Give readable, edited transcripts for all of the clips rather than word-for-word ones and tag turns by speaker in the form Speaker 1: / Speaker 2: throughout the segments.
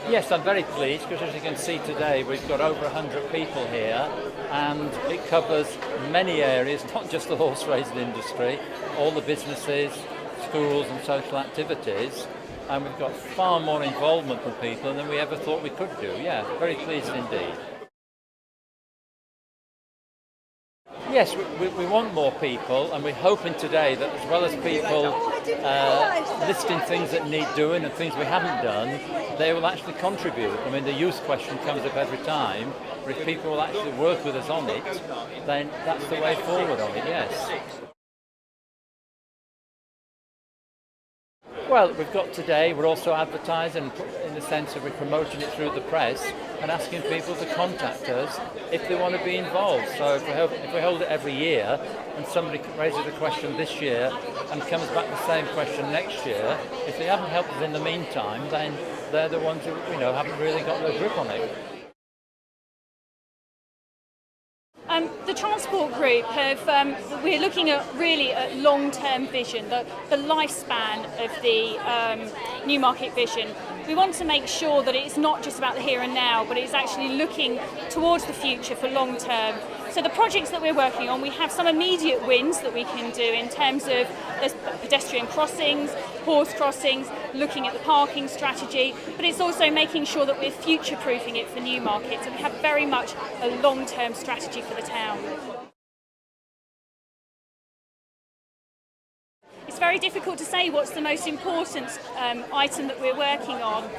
Speaker 1: Yes, I'm very pleased because as you can see today we've got over 100 people here and it covers many areas, not just the horse racing industry, all the businesses, schools and social activities, and we've got far more involvement from people than we ever thought we could do. Yeah, very pleased indeed. Yes, we want more people, and we're hoping today that as well as people listing things that need doing and things we haven't done, they will actually contribute. I mean, the youth question comes up every time, but if people will actually work with us on it, then that's the way forward on it, yes. Well, we've got today, we're also advertising in the sense of we're promoting it through the press and asking people to contact us if they want to be involved. So if we hold it every year and somebody raises a question this year and comes back the same question next year, if they haven't helped us in the meantime, then they're the ones who haven't really got their grip on it.
Speaker 2: The Transport Group we're looking at really at long-term vision, the lifespan of the Newmarket Vision. We want to make sure that it's not just about the here and now, but it's actually looking towards the future for long term. So the projects that we're working on, we have some immediate wins that we can do in terms of there's pedestrian crossings, horse crossings, looking at the parking strategy, but it's also making sure that we're future-proofing it for Newmarket. So we have very much a long-term strategy for the town. It's very difficult to say what's the most important item that we're working on.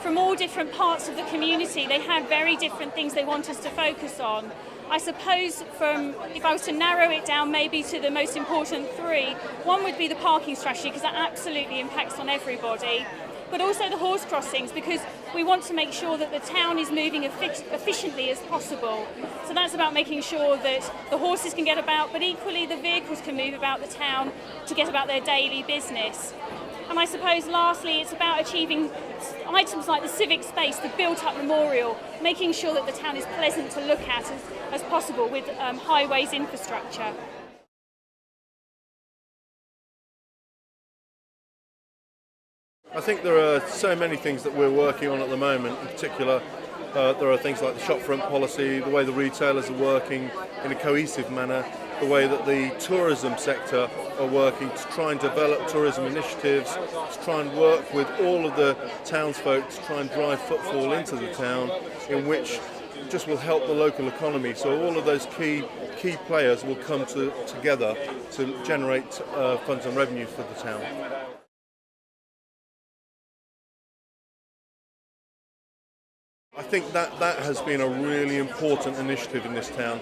Speaker 2: From all different parts of the community, they have very different things they want us to focus on. I suppose if I was to narrow it down maybe to the most important three, one would be the parking strategy because that absolutely impacts on everybody, but also the horse crossings because we want to make sure that the town is moving efficiently as possible. So that's about making sure that the horses can get about, but equally the vehicles can move about the town to get about their daily business. And I suppose lastly it's about achieving items like the civic space, the built-up memorial, making sure that the town is pleasant to look at as possible with highways infrastructure.
Speaker 3: I think there are so many things that we're working on at the moment. In particular, there are things like the shopfront policy, the way the retailers are working in a cohesive manner, the way that the tourism sector are working to try and develop tourism initiatives, to try and work with all of the townsfolk to try and drive footfall into the town, in which just will help the local economy. So all of those key players will come together to generate funds and revenue for the town. I think that has been a really important initiative in this town.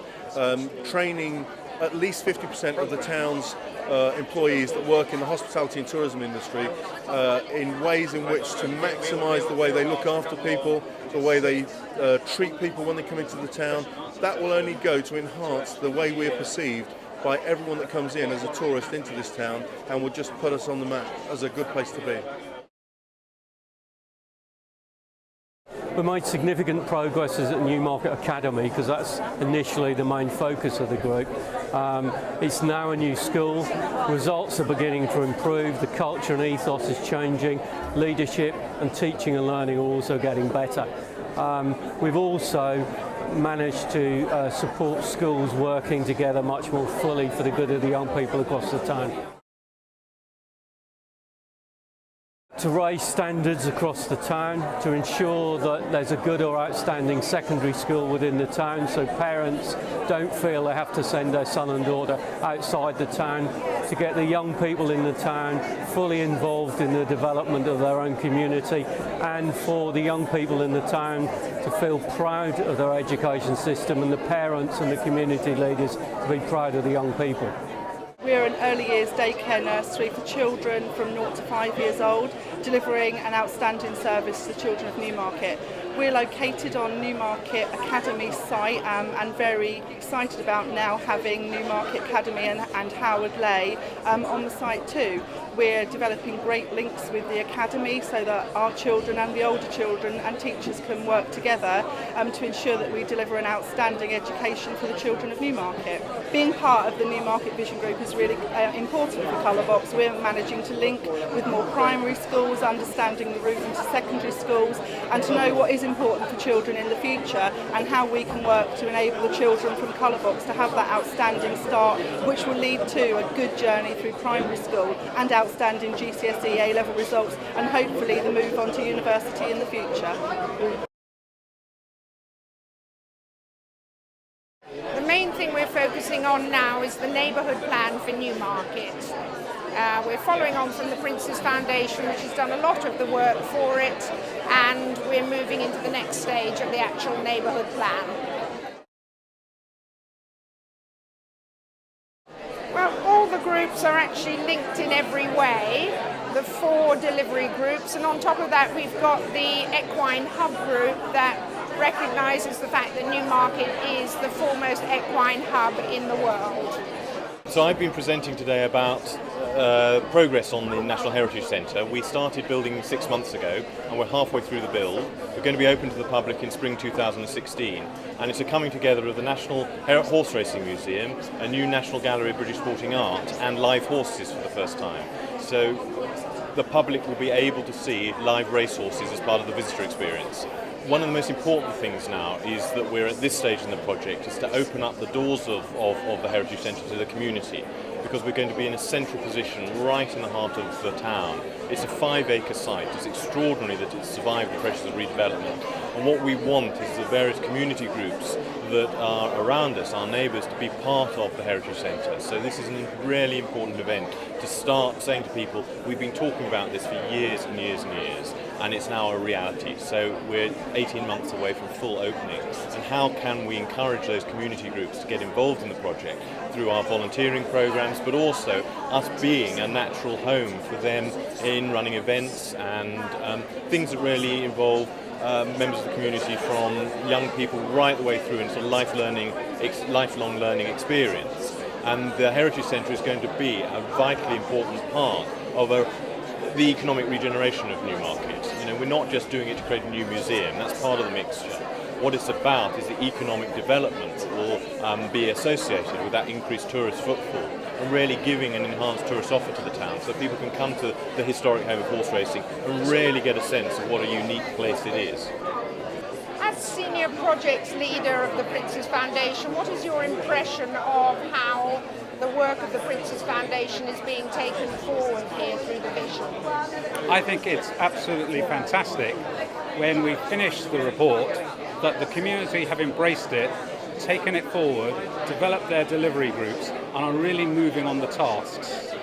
Speaker 3: Training at least 50% of the town's employees that work in the hospitality and tourism industry in ways in which to maximise the way they look after people, the way they treat people when they come into the town. That will only go to enhance the way we're perceived by everyone that comes in as a tourist into this town and will just put us on the map as a good place to be.
Speaker 4: We made significant progress at Newmarket Academy because that's initially the main focus of the group. It's now a new school, results are beginning to improve, the culture and ethos is changing, leadership and teaching and learning are also getting better. We've also managed to support schools working together much more fully for the good of the young people across the town. To raise standards across the town, to ensure that there's a good or outstanding secondary school within the town so parents don't feel they have to send their son and daughter outside the town, to get the young people in the town fully involved in the development of their own community, and for the young people in the town to feel proud of their education system and the parents and the community leaders to be proud of the young people.
Speaker 5: We're an early years daycare nursery for children from 0 to 5 years old, delivering an outstanding service to the children of Newmarket. We're located on Newmarket Academy site and very excited about now having Newmarket Academy and Howard Ley on the site too. We're developing great links with the academy so that our children and the older children and teachers can work together to ensure that we deliver an outstanding education for the children of Newmarket. Being part of the Newmarket Vision Group is really important for Colourbox. We're managing to link with more primary schools, understanding the route into secondary schools, and to know what is important for children in the future and how we can work to enable the children from Colourbox to have that outstanding start, which will lead to a good journey through primary school and outstanding GCSE A-level results, and hopefully the move on to university in the future.
Speaker 6: The main thing we're focusing on now is the neighbourhood plan for Newmarket. We're following on from the Prince's Foundation, which has done a lot of the work for it, and we're moving into the next stage of the actual neighbourhood plan. Well, all the groups are actually linked in every way, the 4 delivery groups, and on top of that we've got the equine hub group that recognises the fact that Newmarket is the foremost equine hub in the world.
Speaker 7: So I've been presenting today about progress on the National Heritage Centre. We started building 6 months ago and we're halfway through the build. We're going to be open to the public in spring 2016, and it's a coming together of the National Horse Racing Museum, a new National Gallery of British Sporting Art, and live horses for the first time. So the public will be able to see live racehorses as part of the visitor experience. One of the most important things now is that we're at this stage in the project is to open up the doors of the Heritage Centre to the community, because we're going to be in a central position right in the heart of the town. It's a 5-acre site. It's extraordinary that it's survived the pressures of redevelopment. And what we want is the various community groups that are around us, our neighbours, to be part of the Heritage Centre. So this is a really important event to start saying to people, we've been talking about this for years and years and years, and it's now a reality. So we're 18 months away from full opening. And how can we encourage those community groups to get involved in the project through our volunteering programs, but also us being a natural home for them in running events and things that really involve members of the community, from young people right the way through into lifelong learning experience. And the Heritage Centre is going to be a vitally important part of the economic regeneration of Newmarket. You know, we're not just doing it to create a new museum, that's part of the mixture. What it's about is the economic development that will be associated with that increased tourist footfall, and really giving an enhanced tourist offer to the town so people can come to the historic home of horse racing and really get a sense of what a unique place it is.
Speaker 6: As Senior Projects Leader of the Prince's Foundation, what is your impression of how the work of the Prince's Foundation is being taken forward here through the Vision?
Speaker 8: I think it's absolutely fantastic when we finish the report that the community have embraced it, taken it forward, developed their delivery groups, and are really moving on the tasks.